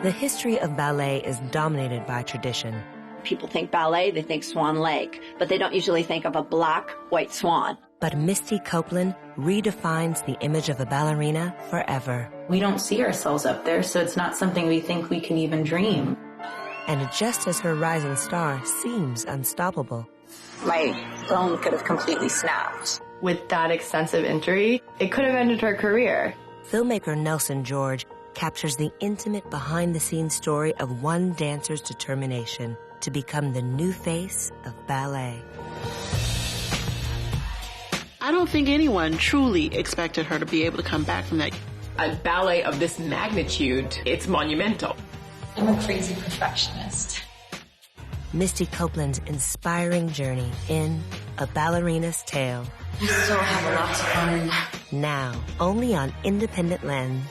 The history of ballet is dominated by tradition. People think ballet, they think Swan Lake, but they don't usually think of a black, white swan. But Misty Copeland redefines the image of a ballerina forever. We don't see ourselves up there, so it's not something we think we can even dream. And just as her rising star seems unstoppable, My bone could have completely snapped. With that extensive injury, it could have ended her career. filmmaker Nelson George captures the intimate behind-the-scenes story of one dancer's determination to become the new face of ballet. I don't think anyone truly expected her to be able to come back from that. A ballet of this magnitude, it's monumental. I'm a crazy perfectionist. Misty Copeland's inspiring journey in A Ballerina's Tale. Still have a lot to learn. Now, only on Independent Lens.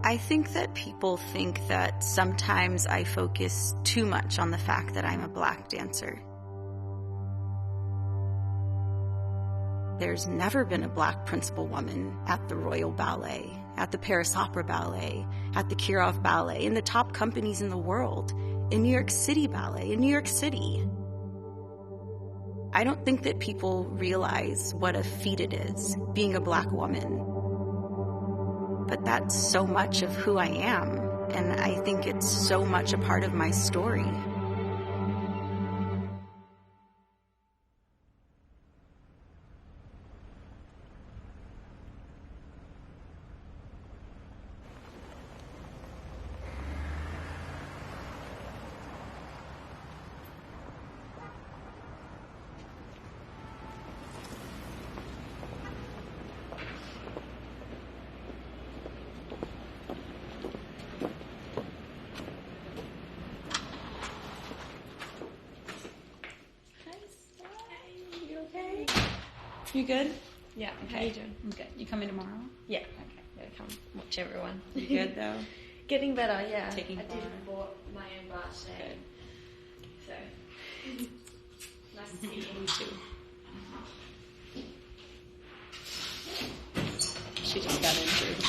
I think that people think that sometimes I focus too much on the fact that I'm a black dancer. There's never been a black principal woman at the Royal Ballet, at the Paris Opera Ballet, at the Kirov Ballet, in the top companies in the world, in New York City Ballet, in New York City. I don't think that people realize what a feat it is being a black woman. But that's so much of who I am, and I think it's so much a part of my story. You good? Yeah. Okay. How you doing? I'm good. You coming tomorrow? Yeah. Okay. Gotta come watch everyone. You good though? Getting better. Yeah. Taking I did bar. bought my own bar today. So nice to see you. Me too. She just got injured.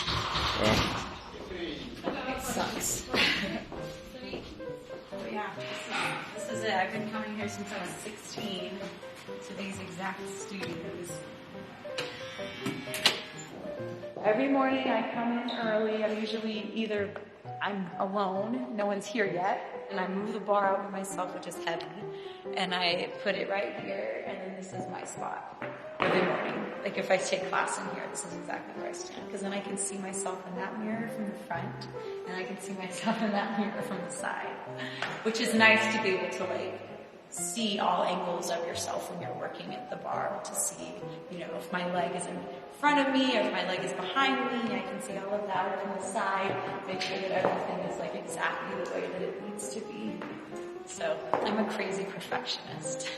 It sucks. So yeah, this is it. I've been coming here since I was 16 to these exact studios. Every morning I come in early. I'm usually I'm alone, no one's here yet, and I move the bar out for myself, which is heavy, and I put it right here, and then this is my spot every morning. Like if I take class in here, this is exactly where I stand, because then I can see myself in that mirror from the front, and I can see myself in that mirror from the side, which is nice to be able to see all angles of yourself when you're working at the bar, to see, if my leg is in front of me or if my leg is behind me. I can see all of that from the side, make sure that everything is exactly the way that it needs to be. So I'm a crazy perfectionist.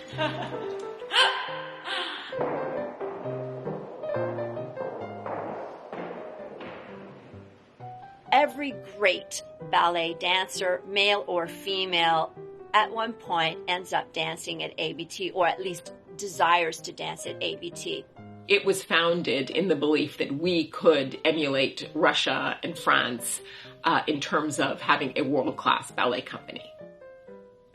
Every great ballet dancer, male or female, at one point ends up dancing at ABT, or at least desires to dance at ABT. It was founded in the belief that we could emulate Russia and France in terms of having a world-class ballet company.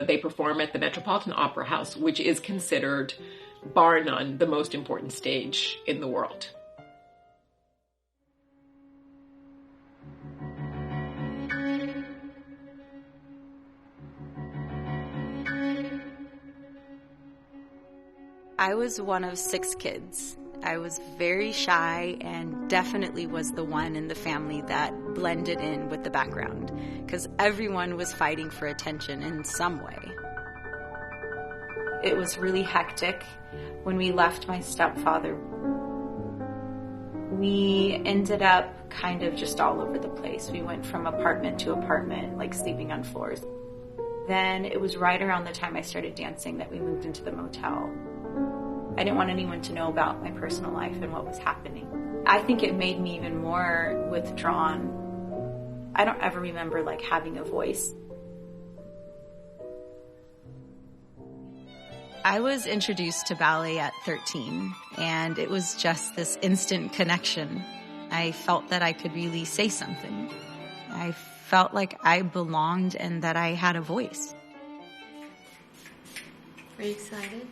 They perform at the Metropolitan Opera House, which is considered, bar none, the most important stage in the world. I was one of 6 kids. I was very shy and definitely was the one in the family that blended in with the background, because everyone was fighting for attention in some way. It was really hectic when we left my stepfather. We ended up kind of just all over the place. We went from apartment to apartment, like sleeping on floors. Then it was right around the time I started dancing that we moved into the motel. I didn't want anyone to know about my personal life and what was happening. I think it made me even more withdrawn. I don't ever remember like having a voice. I was introduced to ballet at 13, and it was just this instant connection. I felt that I could really say something. I felt like I belonged and that I had a voice. Are you excited?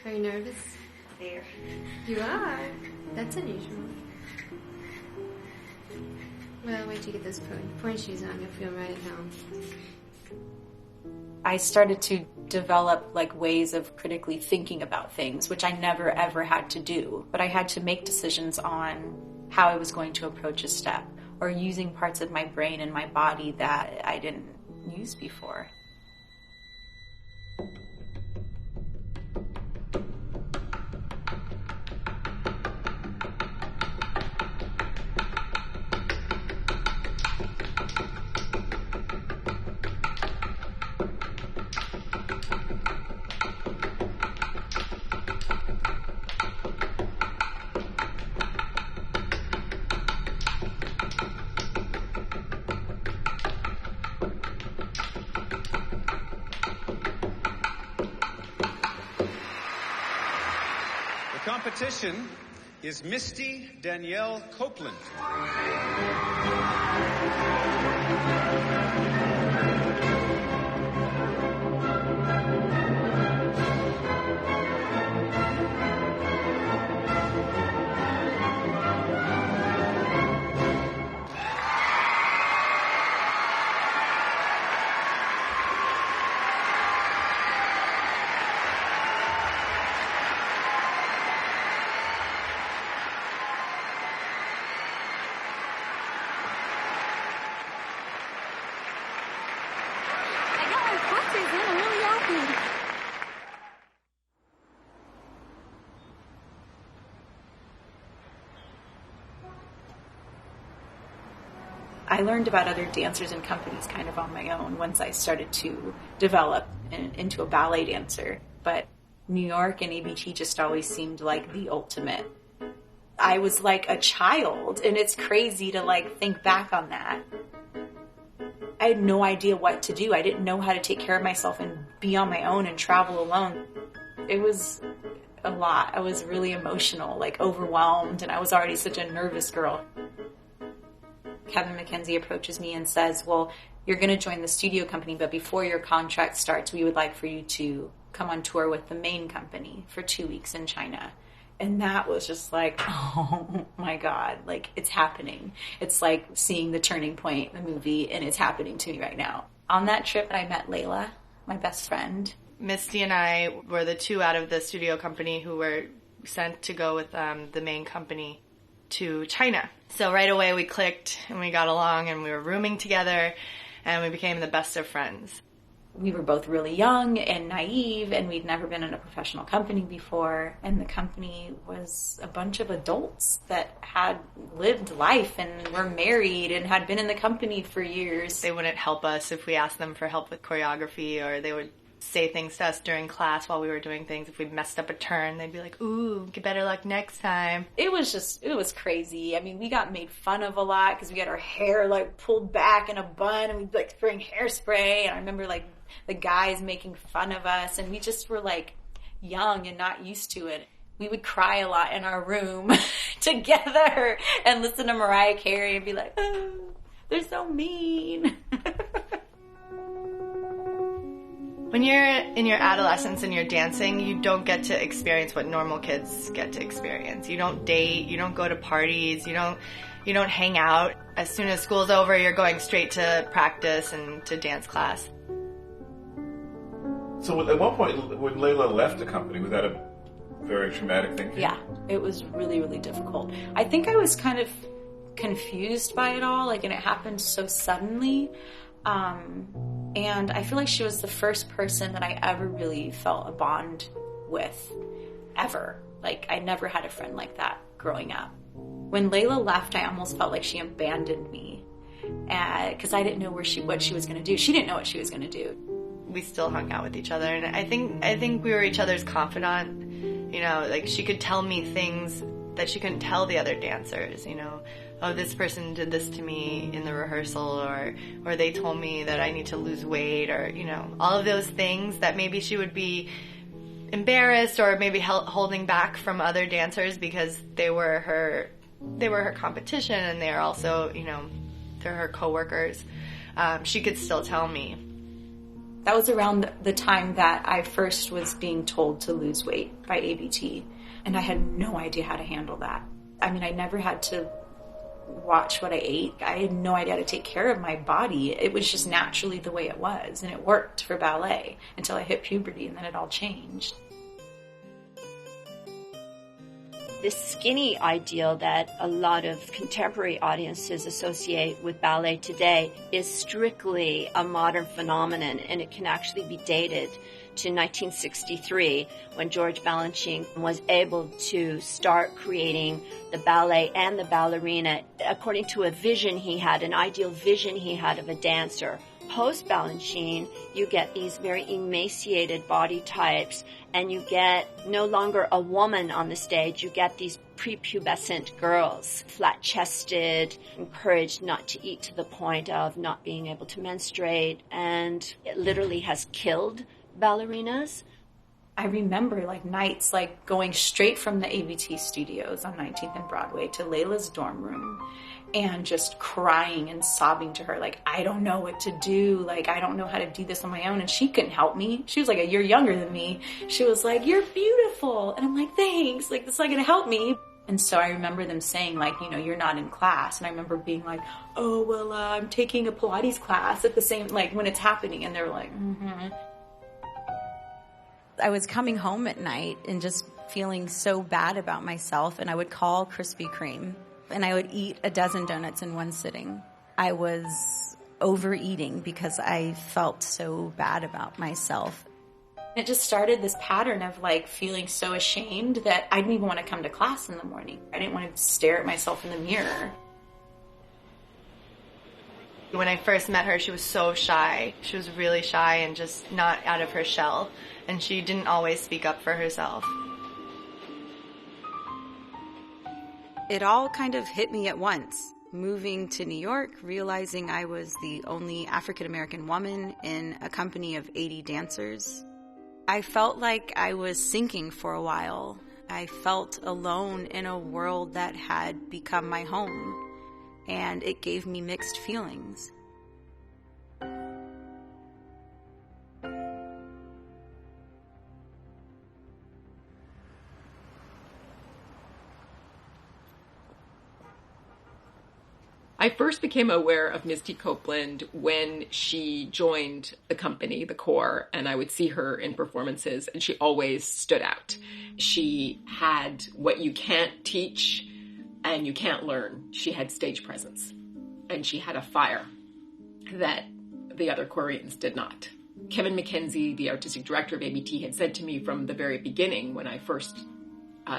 Are you nervous? There. You are? That's unusual. Well, wait till you get those point shoes on. You'll feel right at home. I started to develop like ways of critically thinking about things, which I never ever had to do. But I had to make decisions on how I was going to approach a step, or using parts of my brain and my body that I didn't use before. The competition is Misty Copeland. I learned about other dancers and companies kind of on my own once I started to develop into a ballet dancer. But New York and ABT just always seemed like the ultimate. I was like a child, and it's crazy to like think back on that. I had no idea what to do. I didn't know how to take care of myself and be on my own and travel alone. It was a lot. I was really emotional, like overwhelmed, and I was already such a nervous girl. Kevin McKenzie approaches me and says, well, you're going to join the studio company, but before your contract starts, we would like for you to come on tour with the main company for 2 weeks in China. And that was just like, oh my God, like it's happening. It's like seeing The Turning Point, the movie, and it's happening to me right now. On that trip, I met Layla, my best friend. Misty and I were the two out of the studio company who were sent to go with the main company to China. So right away we clicked and we got along and we were rooming together and we became the best of friends. We were both really young and naive, and we'd never been in a professional company before. And the company was a bunch of adults that had lived life and were married and had been in the company for years. They wouldn't help us if we asked them for help with choreography, or they would say things to us during class while we were doing things. If we messed up a turn, they'd be like, ooh, get better luck next time. It was crazy. I mean, we got made fun of a lot because we had our hair like pulled back in a bun and we'd like spraying hairspray. And I remember like the guys making fun of us, and we just were like young and not used to it. We would cry a lot in our room together and listen to Mariah Carey and be like, oh, they're so mean. When you're in your adolescence and you're dancing, you don't get to experience what normal kids get to experience. You don't date, you don't go to parties, you don't hang out. As soon as school's over, you're going straight to practice and to dance class. So at one point, when Layla left the company, was that a very traumatic thing for you? Yeah, it was really, really difficult. I think I was kind of confused by it all, like, and it happened so suddenly. And I feel like she was the first person that I ever really felt a bond with. ever. Like, I never had a friend like that growing up. When Layla left, I almost felt like she abandoned me because I didn't know what she was going to do. She didn't know what she was going to do. We still hung out with each other, and I think we were each other's confidant. You know, like, she could tell me things that she couldn't tell the other dancers, you know. Oh, this person did this to me in the rehearsal, or they told me that I need to lose weight, or, you know, all of those things that maybe she would be embarrassed or maybe holding back from other dancers because they were her competition, and they're also, you know, they're her coworkers. She could still tell me. That was around the time that I first was being told to lose weight by ABT, and I had no idea how to handle that. I mean, I never had to watch what I ate. I had no idea how to take care of my body. It was just naturally the way it was, and it worked for ballet until I hit puberty, and then it all changed. This skinny ideal that a lot of contemporary audiences associate with ballet today is strictly a modern phenomenon, and it can actually be dated to 1963 when George Balanchine was able to start creating the ballet and the ballerina according to a vision he had, an ideal vision he had of a dancer. Post Balanchine, you get these very emaciated body types, and you get no longer a woman on the stage. You get these prepubescent girls, flat-chested, encouraged not to eat to the point of not being able to menstruate, and it literally has killed ballerinas. I remember like nights like going straight from the ABT studios on 19th and Broadway to Layla's dorm room and just crying and sobbing to her, like, I don't know what to do. Like, I don't know how to do this on my own. And she couldn't help me. She was like a year younger than me. She was like, you're beautiful. And I'm like, thanks. Like, that's not going to help me. And so I remember them saying, like, you know, you're not in class. And I remember being like, oh, well, I'm taking a Pilates class at the same, like, when it's happening. And they're like, mm-hmm. I was coming home at night and just feeling so bad about myself, and I would call Krispy Kreme, and I would eat a dozen donuts in one sitting. I was overeating because I felt so bad about myself. It just started this pattern of like feeling so ashamed that I didn't even want to come to class in the morning. I didn't want to stare at myself in the mirror. When I first met her, she was so shy. She was really shy and just not out of her shell. And she didn't always speak up for herself. It all kind of hit me at once. Moving to New York, realizing I was the only African-American woman in a company of 80 dancers. I felt like I was sinking for a while. I felt alone in a world that had become my home, and it gave me mixed feelings. I first became aware of Misty Copeland when she joined the company, the Corps, and I would see her in performances, and she always stood out. She had what you can't teach and you can't learn. She had stage presence, and she had a fire that the other Koreans did not. Kevin McKenzie, the artistic director of ABT, had said to me from the very beginning when I first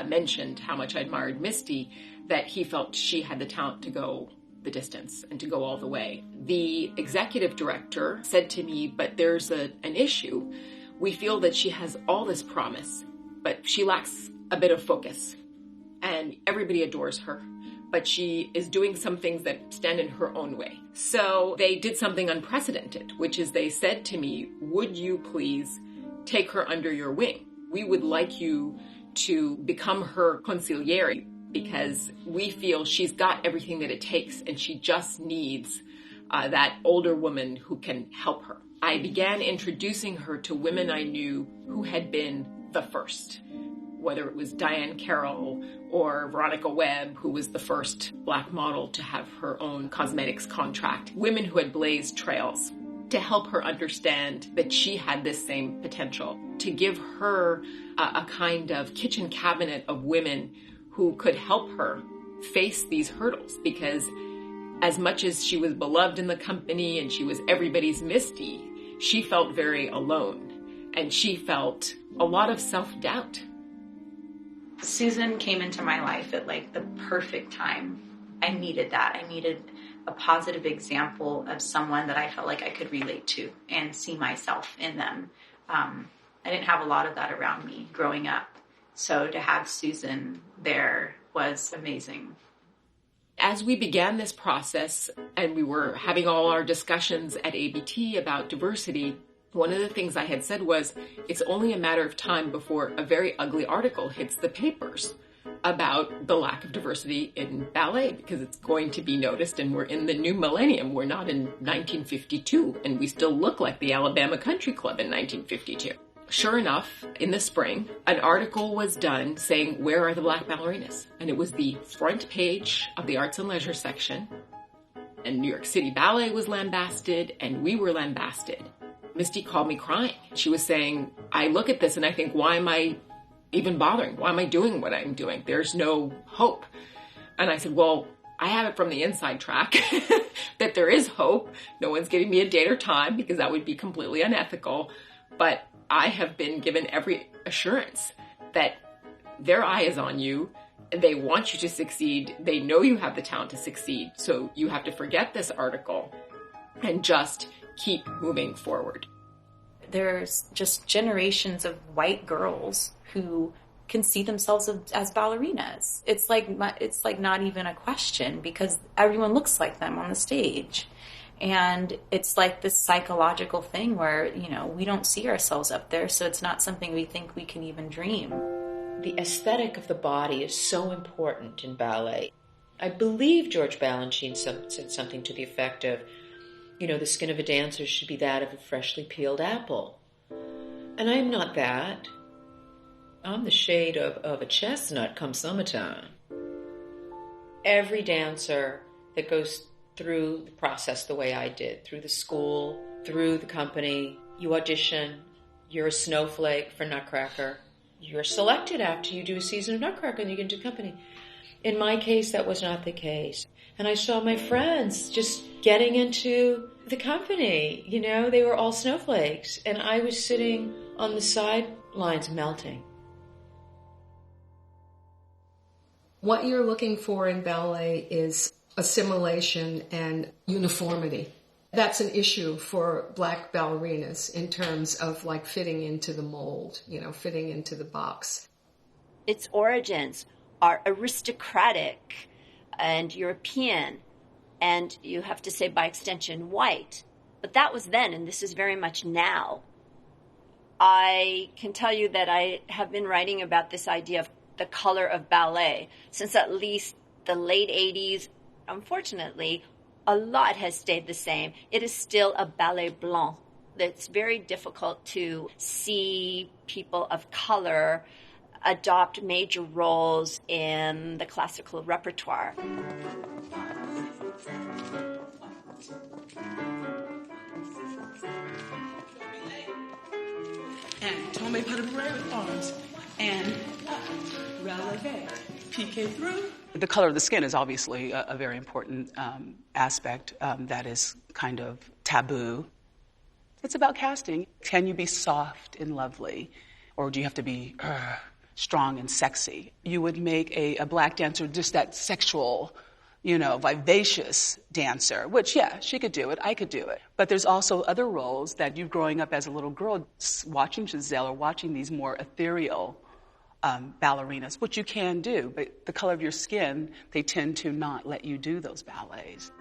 mentioned how much I admired Misty, that he felt she had the talent to go the distance and to go all the way. The executive director said to me, but there's an issue. We feel that she has all this promise, but she lacks a bit of focus. And everybody adores her, but she is doing some things that stand in her own way. So they did something unprecedented, which is they said to me, would you please take her under your wing? We would like you to become her consigliere, because we feel she's got everything that it takes and she just needs that older woman who can help her. I began introducing her to women I knew who had been the first, whether it was Diane Carroll or Veronica Webb, who was the first Black model to have her own cosmetics contract, women who had blazed trails to help her understand that she had this same potential, to give her a kind of kitchen cabinet of women who could help her face these hurdles, because as much as she was beloved in the company and she was everybody's Misty, she felt very alone, and she felt a lot of self-doubt. Susan came into my life at like the perfect time. I needed that. I needed a positive example of someone that I felt like I could relate to and see myself in them. I didn't have a lot of that around me growing up. So to have Susan there was amazing. As we began this process and we were having all our discussions at ABT about diversity, one of the things I had said was, it's only a matter of time before a very ugly article hits the papers about the lack of diversity in ballet, because it's going to be noticed, and we're in the new millennium. We're not in 1952, and we still look like the Alabama Country Club in 1952. Sure enough, in the spring, an article was done saying, where are the black ballerinas? And it was the front page of the Arts and Leisure section, and New York City Ballet was lambasted, and we were lambasted. Misty called me crying. She was saying, I look at this and I think, why am I even bothering? Why am I doing what I'm doing? There's no hope. And I said, well, I have it from the inside track that there is hope. No one's giving me a date or time because that would be completely unethical. But I have been given every assurance that their eye is on you. They want you to succeed. They know you have the talent to succeed. So you have to forget this article and just keep moving forward. There's just generations of white girls who can see themselves as ballerinas. It's like not even a question because everyone looks like them on the stage. And it's like this psychological thing where, you know, we don't see ourselves up there, so it's not something we think we can even dream. The aesthetic of the body is so important in ballet. I believe George Balanchine said something to the effect of, you know, the skin of a dancer should be that of a freshly peeled apple. And I'm not that. I'm the shade of a chestnut come summertime. Every dancer that goes through the process the way I did, through the school, through the company, you audition, you're a snowflake for Nutcracker, you're selected after you do a season of Nutcracker and you get into the company. In my case, that was not the case. And I saw my friends just getting into the company. You know, they were all snowflakes. And I was sitting on the sidelines melting. What you're looking for in ballet is assimilation and uniformity. That's an issue for black ballerinas in terms of like fitting into the mold, you know, fitting into the box. Its origins are aristocratic and European, and you have to say by extension white. But that was then, and this is very much now. I can tell you that I have been writing about this idea of the color of ballet since at least the late 80s. Unfortunately, a lot has stayed the same. It is still a ballet blanc. It's very difficult to see people of color adopt major roles in the classical repertoire. And tombe pas de bourrée with arms. And releve. Piqué through. The color of the skin is obviously a very important aspect that is kind of taboo. It's about casting. Can you be soft and lovely? Or do you have to be strong and sexy? You would make a black dancer just that sexual, you know, vivacious dancer, which, yeah, she could do it, I could do it. But there's also other roles that you growing up as a little girl watching Giselle or watching these more ethereal ballerinas, which you can do, but the color of your skin, they tend to not let you do those ballets.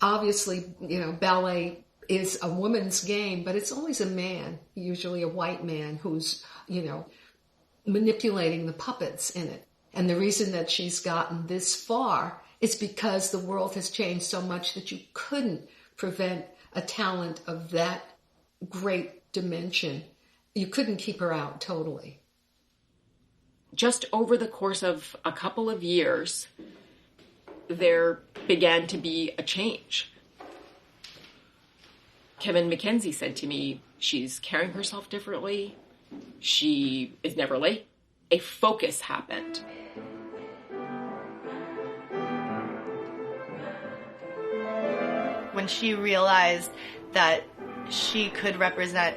Obviously, you know, ballet is a woman's game, but it's always a man, usually a white man, who's, you know, manipulating the puppets in it. And the reason that she's gotten this far is because the world has changed so much that you couldn't prevent a talent of that great dimension. You couldn't keep her out totally. Just over the course of a couple of years, there began to be a change. Kevin McKenzie said to me, she's carrying herself differently. She is never late. A focus happened. when she realized that she could represent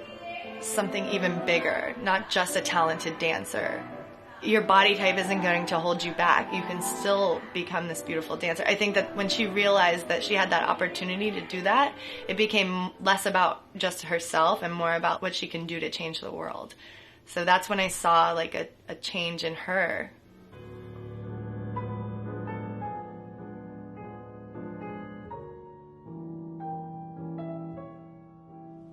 something even bigger, not just a talented dancer. Your body type isn't going to hold you back. You can still become this beautiful dancer. I think that when she realized that she had that opportunity to do that, it became less about just herself and more about what she can do to change the world. So that's when I saw like a change in her.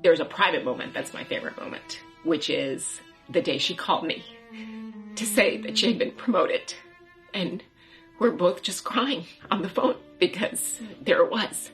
There's a private moment that's my favorite moment, which is the day she called me to say that she had been promoted. And we're both just crying on the phone because there it was.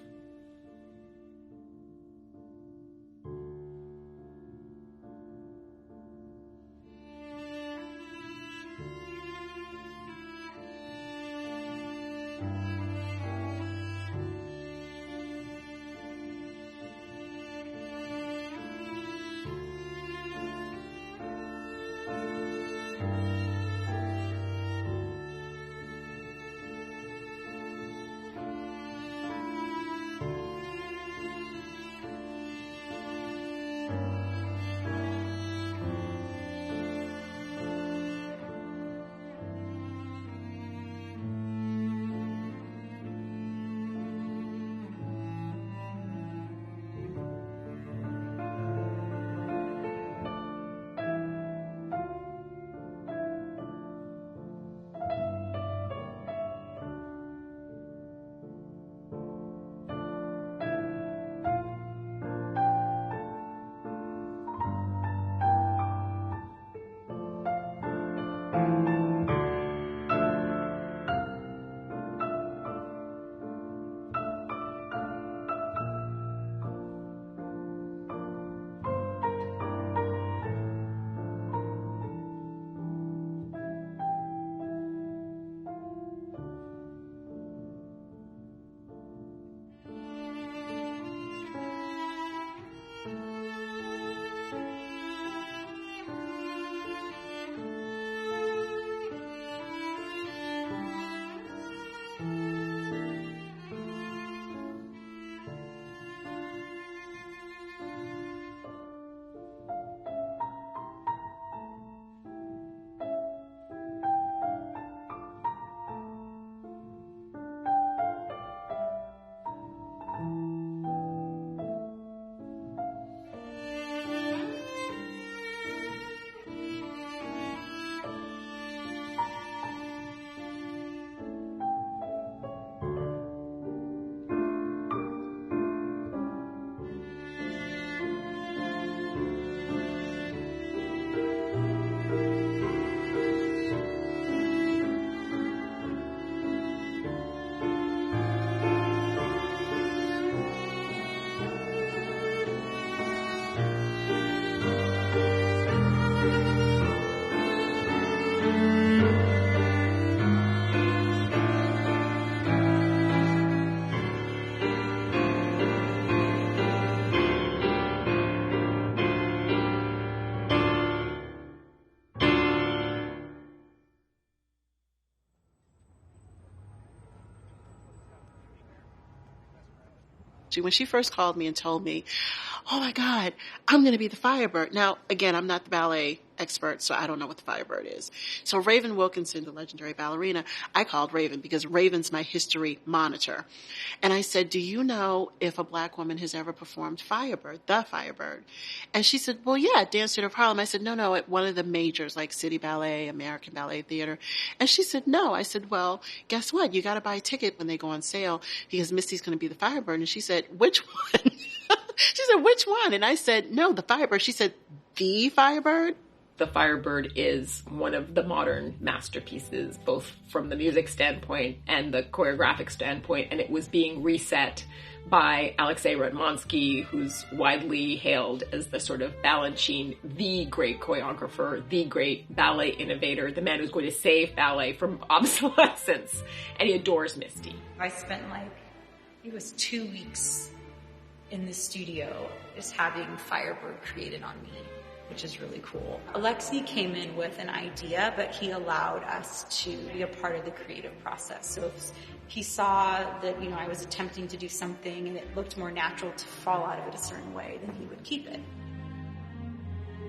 When she first called me and told me, oh my God, I'm going to be the Firebird. Now, again, I'm not the ballet expert, so I don't know what the Firebird is. So Raven Wilkinson, the legendary ballerina, I called Raven because Raven's my history monitor. And I said, do you know if a black woman has ever performed Firebird, the Firebird? And she said, well, yeah, Dance Theater of Harlem. I said, no, at one of the majors like City Ballet, American Ballet Theater. And she said, no. I said, well, guess what? You got to buy a ticket when they go on sale because Misty's going to be the Firebird. And she said, which one? She said, which one? And I said, no, the Firebird. She said, the Firebird? The Firebird is one of the modern masterpieces, both from the music standpoint and the choreographic standpoint. And it was being reset by Alexei Radmansky, who's widely hailed as the sort of Balanchine, the great choreographer, the great ballet innovator, the man who's going to save ballet from obsolescence. And he adores Misty. I spent it was 2 weeks in the studio just having Firebird created on me. which is really cool. Alexi came in with an idea, but he allowed us to be a part of the creative process. So if he saw that, I was attempting to do something and it looked more natural to fall out of it a certain way, then he would keep it.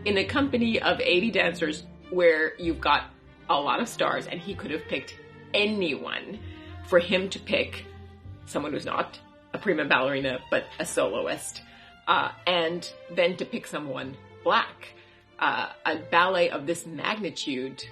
In a company of 80 dancers where you've got a lot of stars, and he could have picked anyone, for him to pick someone who's not a prima ballerina but a soloist, and then to pick someone black. A ballet of this magnitude,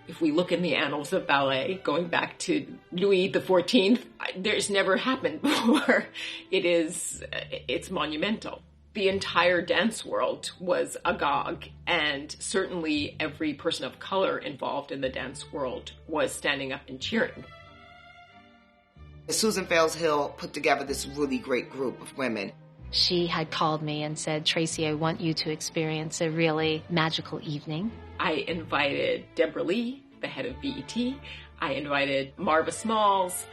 if we look in the annals of ballet, going back to Louis XIV, there's never happened before. It's monumental. The entire dance world was agog, and certainly every person of color involved in the dance world was standing up and cheering. Susan Fales Hill put together this really great group of women. She had called me and said, Tracy, I want you to experience a really magical evening. I invited Deborah Lee, the head of BET. I invited Marva Smalls,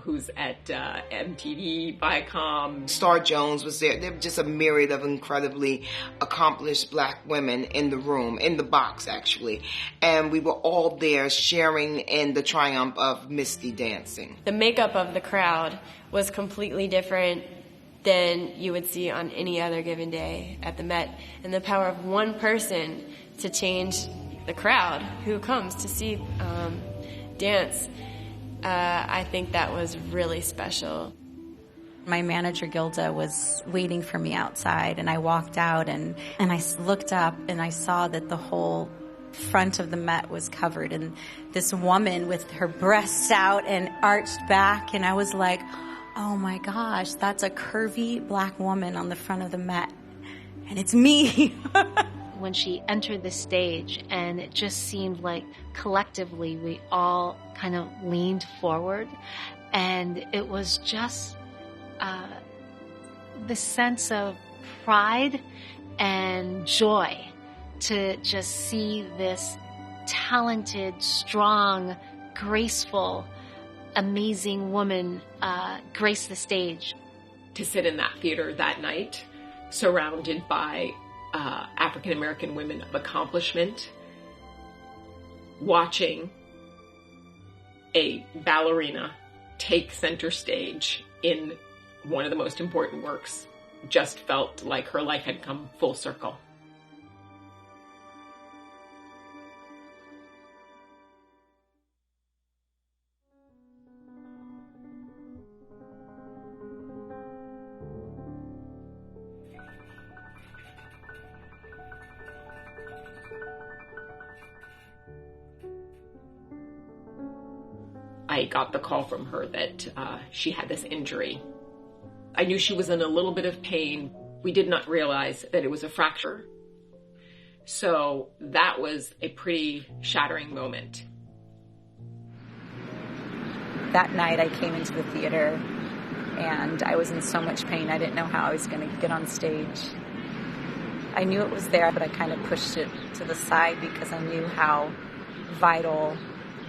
who's at MTV, Viacom. Star Jones was there. There were just a myriad of incredibly accomplished black women in the room, in the box actually. And we were all there sharing in the triumph of Misty dancing. The makeup of the crowd was completely different than you would see on any other given day at the Met. And the power of one person to change the crowd who comes to see dance, I think that was really special. My manager, Gilda, was waiting for me outside, and I walked out, and I looked up, and I saw that the whole front of the Met was covered, and this woman with her breasts out and arched back, and I was like, oh my gosh, that's a curvy black woman on the front of the Met, and it's me. When she entered the stage, and it just seemed like collectively we all kind of leaned forward, and it was just the sense of pride and joy to just see this talented, strong, graceful, amazing woman grace the stage. To sit in that theater that night, surrounded by African-American women of accomplishment, watching a ballerina take center stage in one of the most important works, just felt like her life had come full circle. I got the call from her that she had this injury. I knew she was in a little bit of pain. We did not realize that it was a fracture. So that was a pretty shattering moment. That night I came into the theater and I was in so much pain I didn't know how I was going to get on stage. I knew it was there, but I kind of pushed it to the side because I knew how vital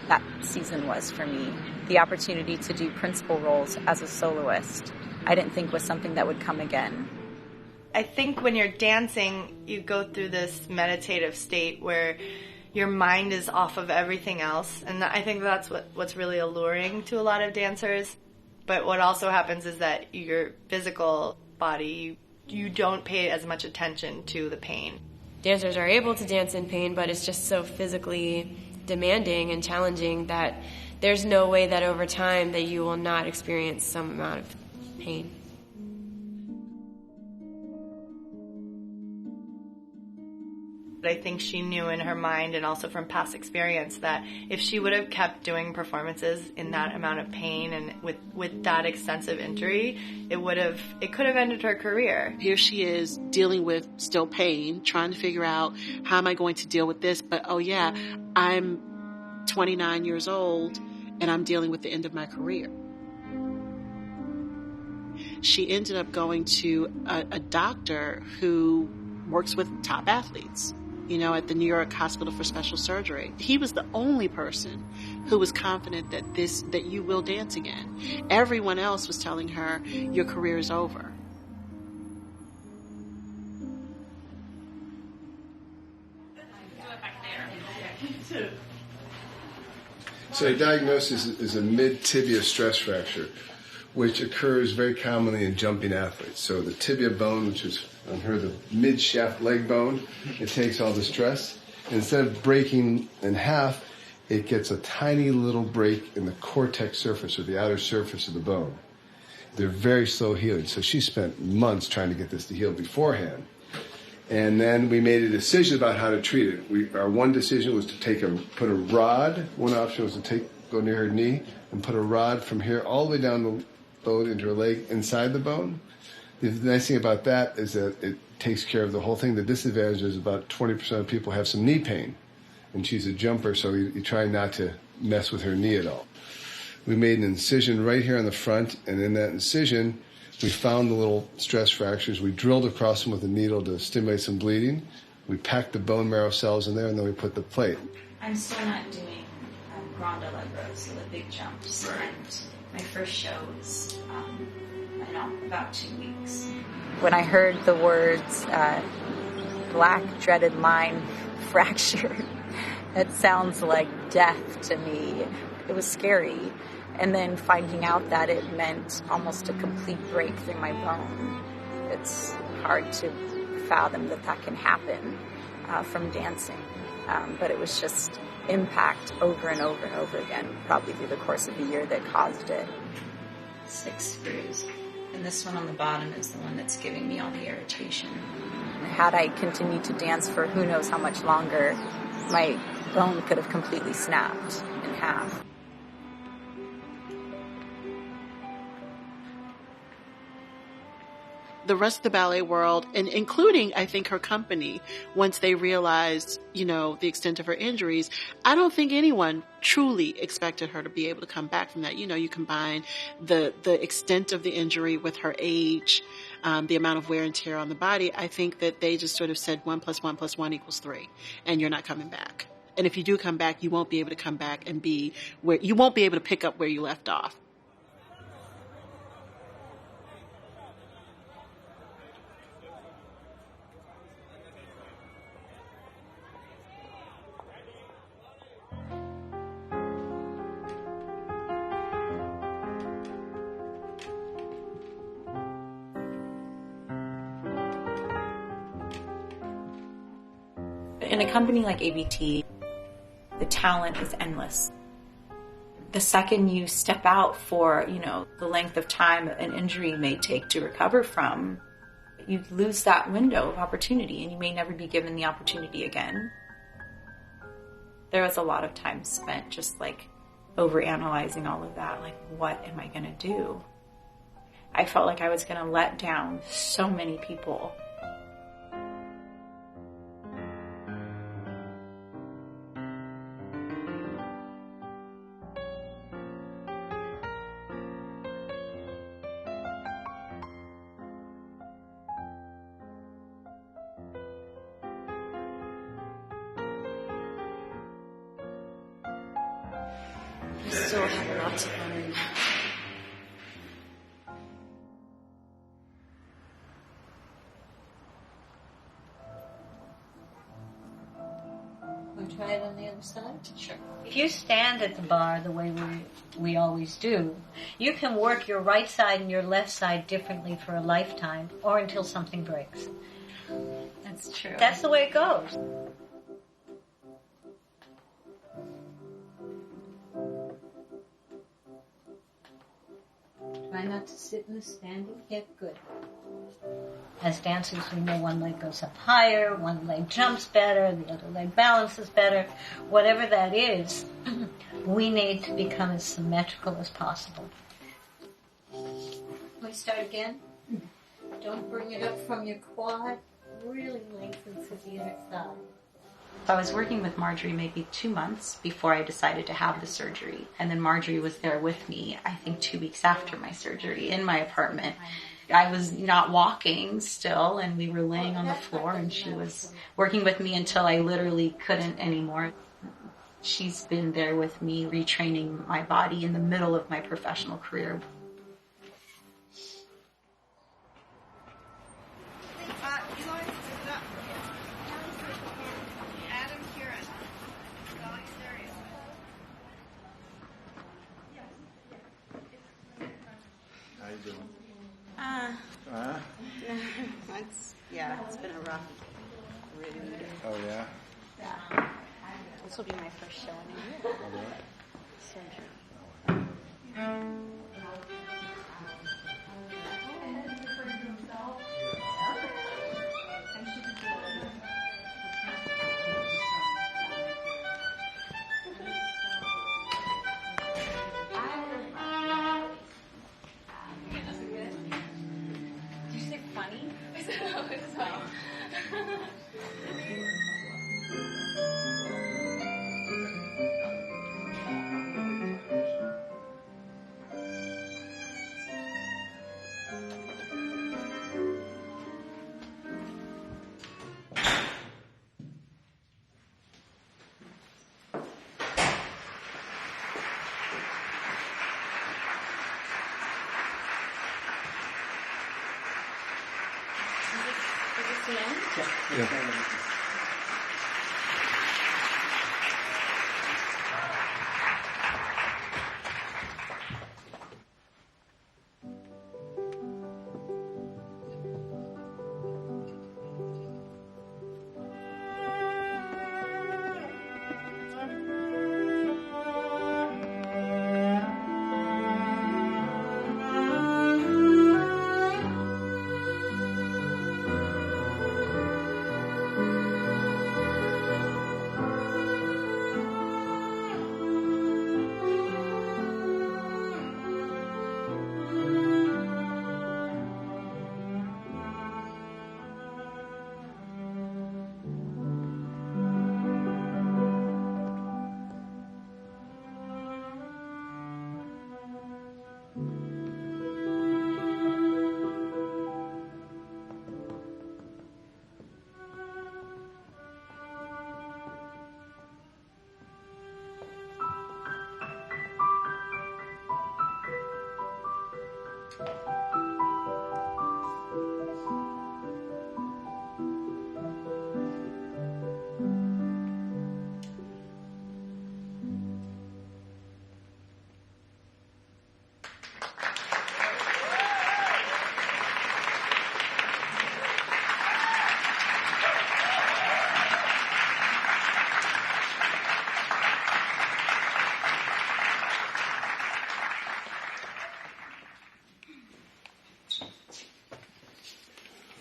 that season was for me. The opportunity to do principal roles as a soloist, I didn't think was something that would come again. I think when you're dancing, you go through this meditative state where your mind is off of everything else. And I think that's what's really alluring to a lot of dancers. But what also happens is that your physical body, you don't pay as much attention to the pain. Dancers are able to dance in pain, but it's just so physically demanding and challenging that there's no way that over time that you will not experience some amount of pain. But I think she knew in her mind and also from past experience that if she would have kept doing performances in that amount of pain and with that extensive injury, it could have ended her career. Here she is dealing with still pain, trying to figure out how am I going to deal with this, but oh yeah, I'm 29 years old and I'm dealing with the end of my career. She ended up going to a doctor who works with top athletes, at the New York Hospital for Special Surgery. He was the only person who was confident that you will dance again. Everyone else was telling her, your career is over. 2. So a diagnosis is a mid-tibia stress fracture, which occurs very commonly in jumping athletes. So the tibia bone, which is on her the mid-shaft leg bone, it takes all the stress. Instead of breaking in half, it gets a tiny little break in the cortex surface or the outer surface of the bone. They're very slow healing. So she spent months trying to get this to heal beforehand. And then we made a decision about how to treat it. Our one decision was to put a rod. One option was to go near her knee and put a rod from here all the way down the bone into her leg inside the bone. The nice thing about that is that it takes care of the whole thing. The disadvantage is about 20% of people have some knee pain. And she's a jumper, so you try not to mess with her knee at all. We made an incision right here on the front, and in that incision, we found the little stress fractures. We drilled across them with a needle to stimulate some bleeding. We packed the bone marrow cells in there, and then we put the plate. I'm still not doing Grand Allegro, so the big jumps. Right. And my first shows, about 2 weeks. When I heard the words black dreaded line fracture, it sounds like death to me. It was scary. And then finding out that it meant almost a complete break through my bone. It's hard to fathom that can happen from dancing. But it was just impact over and over and over again, probably through the course of the year that caused it. 6 screws. And this one on the bottom is the one that's giving me all the irritation. Had I continued to dance for who knows how much longer, my bone could have completely snapped in half. The rest of the ballet world, and including, I think, her company, once they realized, the extent of her injuries, I don't think anyone truly expected her to be able to come back from that. You combine the extent of the injury with her age, the amount of wear and tear on the body. I think that they just sort of said 1 + 1 + 1 = 3, and you're not coming back. And if you do come back, you won't be able to come back and you won't be able to pick up where you left off. In a company like ABT, the talent is endless. The second you step out for, the length of time an injury may take to recover from, you lose that window of opportunity and you may never be given the opportunity again. There was a lot of time spent just overanalyzing all of that. What am I going to do? I felt like I was going to let down so many people. I still have lots of learning. Want to try it on the other side? Sure. If you stand at the bar the way we always do, you can work your right side and your left side differently for a lifetime or until something breaks. That's true. That's the way it goes. Try not to sit in the standing. Yeah, good. As dancers, we know one leg goes up higher, one leg jumps better, the other leg balances better. Whatever that is, we need to become as symmetrical as possible. Let me start again. Don't bring it up from your quad. Really lengthen to the inner thigh. I was working with Marjorie maybe 2 months before I decided to have the surgery. And then Marjorie was there with me, I think 2 weeks after my surgery in my apartment. I was not walking still, and we were laying on the floor, and she was working with me until I literally couldn't anymore. She's been there with me, retraining my body in the middle of my professional career. It's been a rough read. Oh, yeah? Yeah. This will be my first show in a year. Oh, really? So Yeah.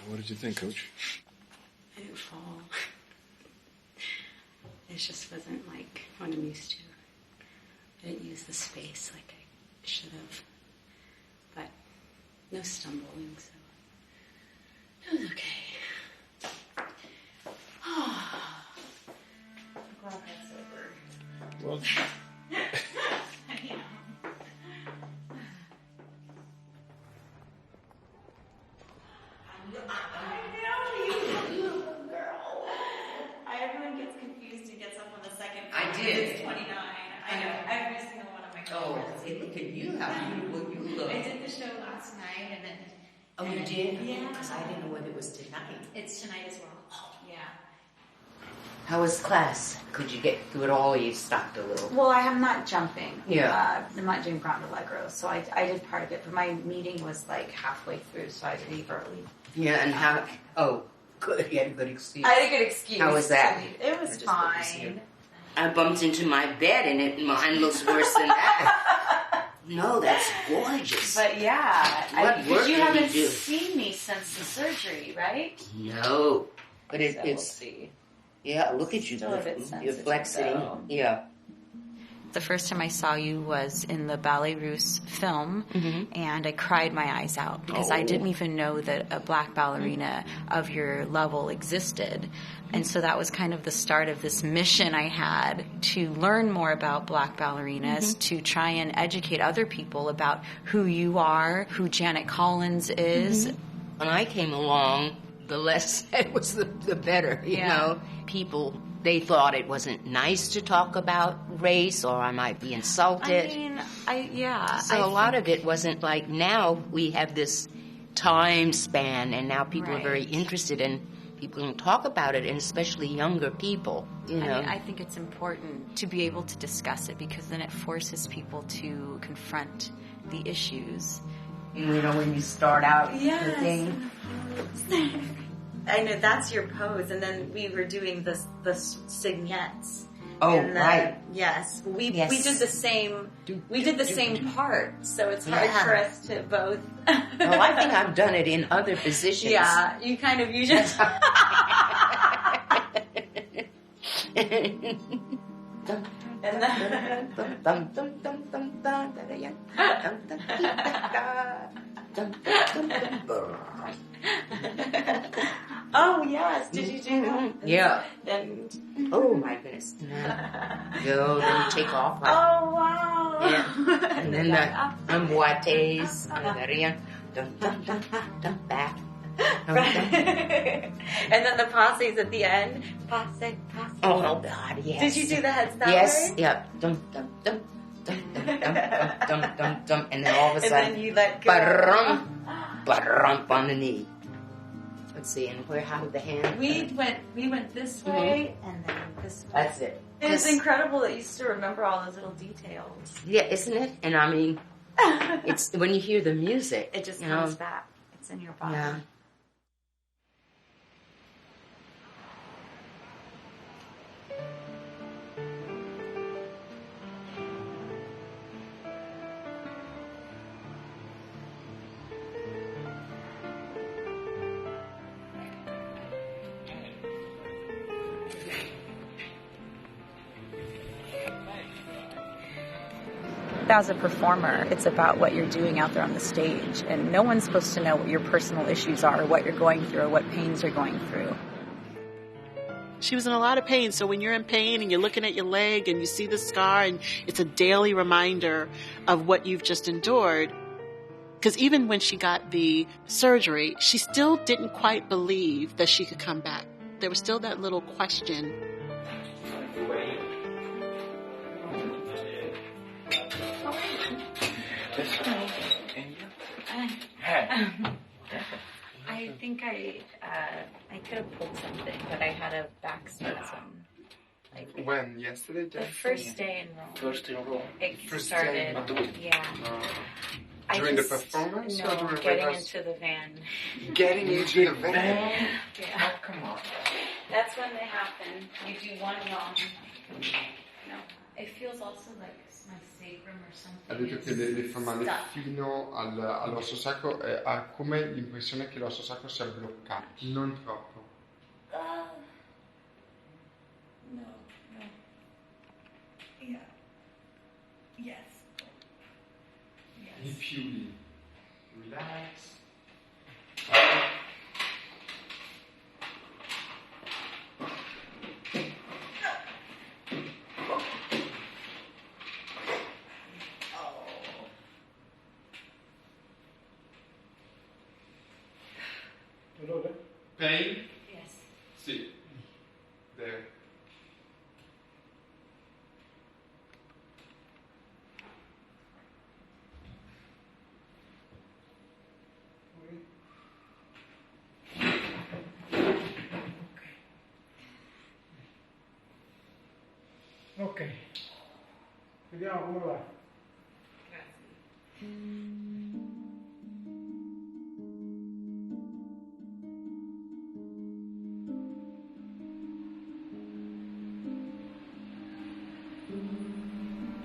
What did you think, Coach? I didn't fall. It just wasn't like what I'm used to. I didn't use the space like I should have. But no stumbling, so it was okay. Oh, I'm glad that's over. Well, everyone gets confused and gets up on the second. I did. It's 29. I know every single one of my coworkers. Oh, look at you, how beautiful you look. I did the show last night and then. Oh, you did? Yeah. Because I didn't know whether it was tonight. It's tonight as well. Oh. Yeah. How was class? Could you get through it all or you stopped a little? Well, I am not jumping. Yeah. I'm not doing ground allegro, so I did part of it, but my meeting was like halfway through, so I had to leave early. Yeah, and how, oh, good, you had a good excuse. I had a good excuse. How was that? It was fine. I bumped into my bed and mine looks worse than that. No, that's gorgeous. But yeah, What work you did haven't you do? seen me since the surgery, right? No, but So we'll it's, see. yeah, look at you. Still a bit You're sensitive, flexing. though. Yeah. The first time I saw you was in the Ballet Russe film, and I cried my eyes out because I didn't even know that a black ballerina of your level existed. And so that was kind of the start of this mission I had to learn more about black ballerinas, to try and educate other people about who you are, who Janet Collins is. When I came along, the less said was the better, you know. People, they thought it wasn't nice to talk about race or I might be insulted. I mean, So a lot of it wasn't like now we have this time span and now people are very interested in people don't talk about it, and especially younger people, you know. I mean, I think it's important to be able to discuss it because then it forces people to confront the issues. You know, when you start out the Yes. thing. I know that's your pose, and then we were doing the signettes. Oh, and right. Yes, we Yes. did the same. We did the same part, so it's hard for us to both. Well, I think I've done it in other positions. Yeah, you just. And oh yes, did you do that? Yeah. And oh my goodness. Go, then you take off. Like, oh wow. Yeah. And then the emboîtés, back. And then the passes at the end. Passe. Oh God, yes. Did you do the heads that yes, way? Yep. And then all of a sudden, and then you let go. Ba-rum on the knee. Let's see, and how did the hand? We went this way and then this way. That's it. And it's incredible that you still remember all those little details. Yeah, isn't it? And I mean, it's when you hear the music, it just comes back. It's in your body. Yeah. As a performer, it's about what you're doing out there on the stage, and no one's supposed to know what your personal issues are, or what you're going through, or what pains you're going through. She was in a lot of pain, so when you're in pain and you're looking at your leg and you see the scar, and it's a daily reminder of what you've just endured. Because even when she got the surgery, she still didn't quite believe that she could come back. There was still that little question. I think I could have pulled something, but I had a back spasm. When? Yesterday? The first day in Rome. First in Rome. It First started. day in Madrid. Yeah. During the performance? No, or during getting rehearsal? into the van. Getting into the van? Yeah. Oh, come on. That's when they happen. You do one wrong. No. It feels also like my sacrum or something. Ha detto che le fa male fino all'osso sacro e ha come l'impressione che l'osso sacro sia bloccato. Non troppo. No. Yeah. Yes. Di più lì. Relax. Pain? Yes. Sì. There. Ok. Vediamo come va.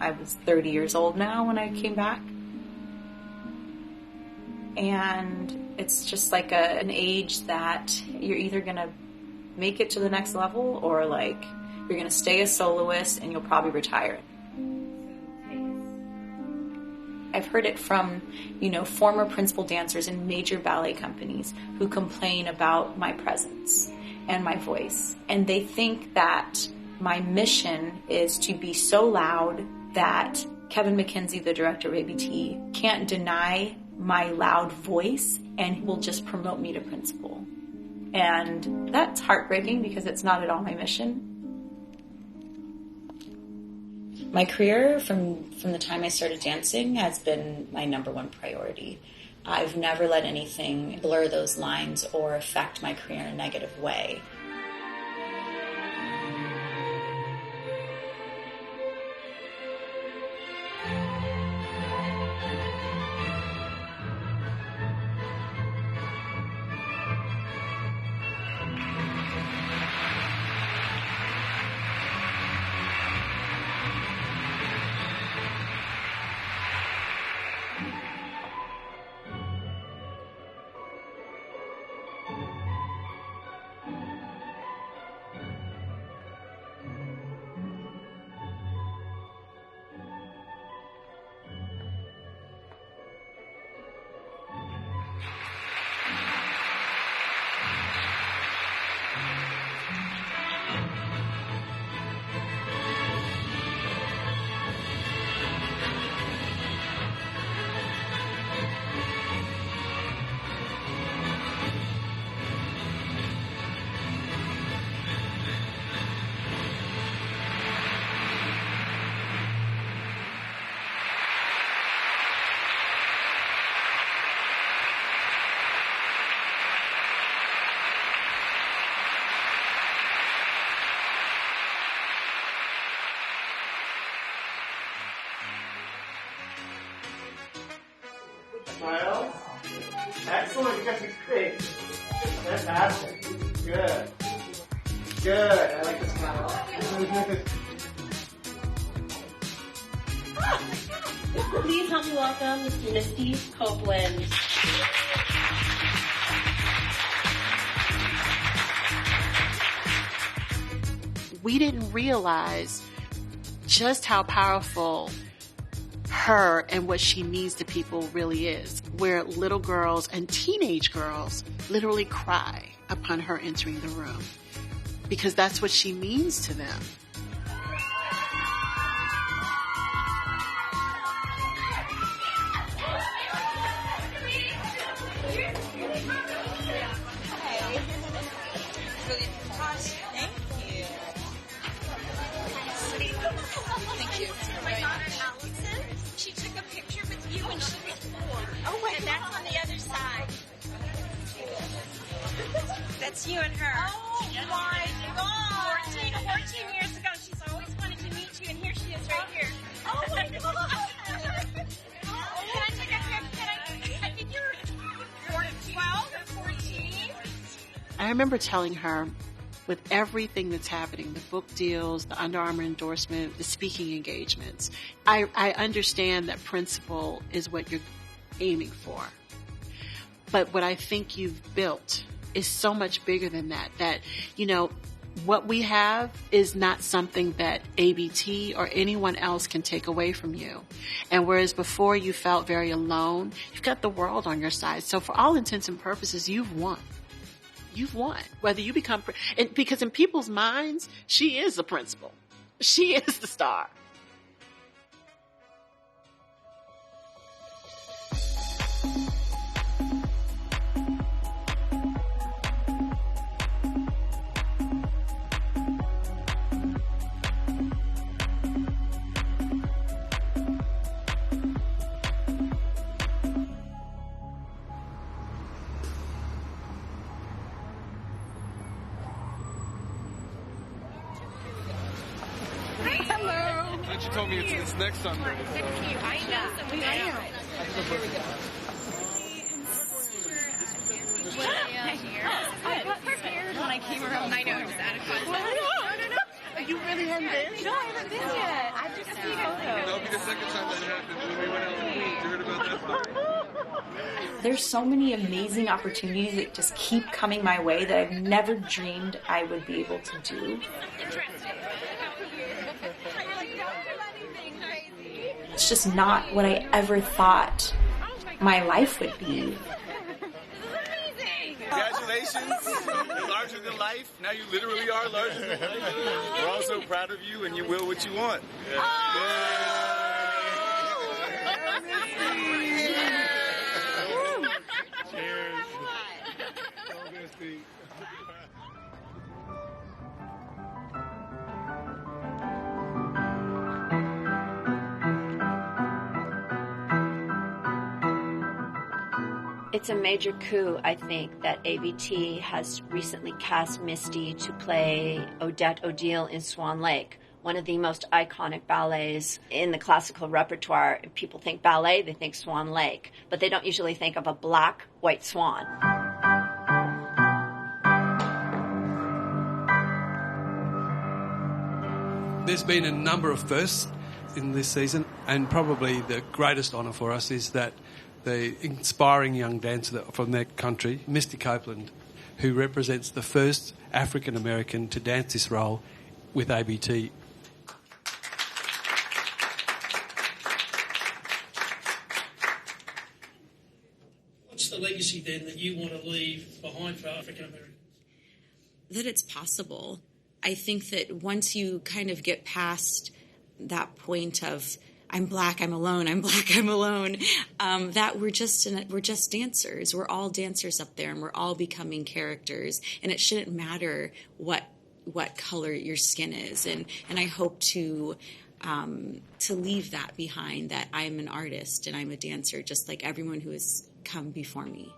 I was 30 years old now when I came back. And it's just like an age that you're either going to make it to the next level or like you're going to stay a soloist and you'll probably retire. I've heard it from, former principal dancers in major ballet companies who complain about my presence and my voice. And they think that my mission is to be so loud that Kevin McKenzie, the director of ABT, can't deny my loud voice and will just promote me to principal. And that's heartbreaking because it's not at all my mission. My career from the time I started dancing has been my number one priority. I've never let anything blur those lines or affect my career in a negative way. great. Fantastic. Good. Good. I like this smile. Please help me welcome Mr. Misty Copeland. We didn't realize just how powerful her and what she means to people really is, where little girls and teenage girls literally cry upon her entering the room because that's what she means to them. That's you and her. Oh my God! 14 years ago, she's always wanted to meet you, and here she is right here. Oh my God! Can I take a picture? I think you're 12 or 14. I remember telling her, with everything that's happening, the book deals, the Under Armour endorsement, the speaking engagements, I understand that principle is what you're aiming for. But what I think you've built is so much bigger than that, you know, what we have is not something that ABT or anyone else can take away from you. And whereas before you felt very alone, you've got the world on your side. So for all intents and purposes, you've won. You've won. Whether you become, because in people's minds, she is the principal. She is the star. You told me it's next Sunday. I know. So we are. Here we go. I got prepared when I came around. I know, just out of context. No. You really haven't been? No, I haven't been yet. I've just seen photos. That'll be the second time that happened when we went out to the beach. You heard about that story? There's so many amazing opportunities that just keep coming my way that I've never dreamed I would be able to do. It's just not what I ever thought my life would be. Congratulations. You're larger than life. Now you literally are larger than life. We're all so proud of you, and you will what you want. Cheers. It's a major coup, I think, that ABT has recently cast Misty to play Odette Odile in Swan Lake, one of the most iconic ballets in the classical repertoire. If people think ballet, they think Swan Lake, but they don't usually think of a black, white swan. There's been a number of firsts in this season, and probably the greatest honour for us is that the inspiring young dancer from that country, Misty Copeland, who represents the first African American to dance this role with ABT. What's the legacy then that you want to leave behind for African Americans? That it's possible. I think that once you kind of get past that point of I'm black, I'm alone, I'm black, I'm alone, that we're just dancers. We're all dancers up there, and we're all becoming characters, and it shouldn't matter what color your skin is. And I hope to leave that behind, that I'm an artist and I'm a dancer just like everyone who has come before me.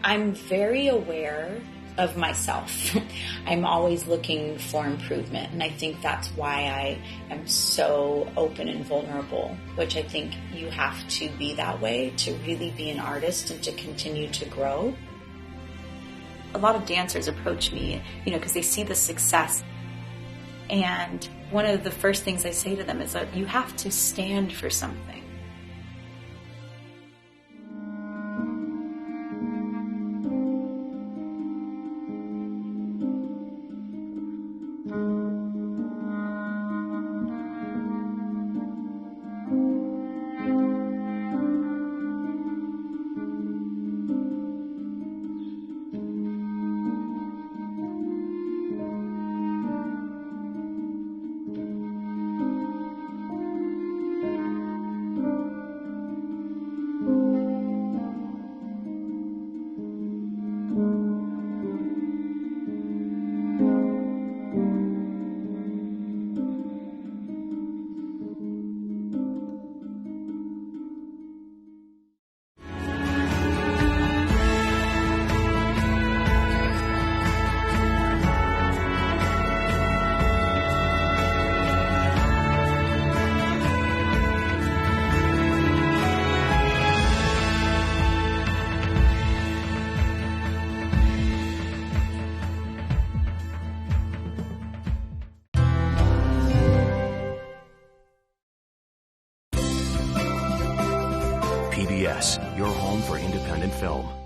I'm very aware of myself. I'm always looking for improvement, and I think that's why I am so open and vulnerable, which I think you have to be that way to really be an artist and to continue to grow. A lot of dancers approach me, because they see the success, and one of the first things I say to them is that you have to stand for something. PBS, your home for independent film.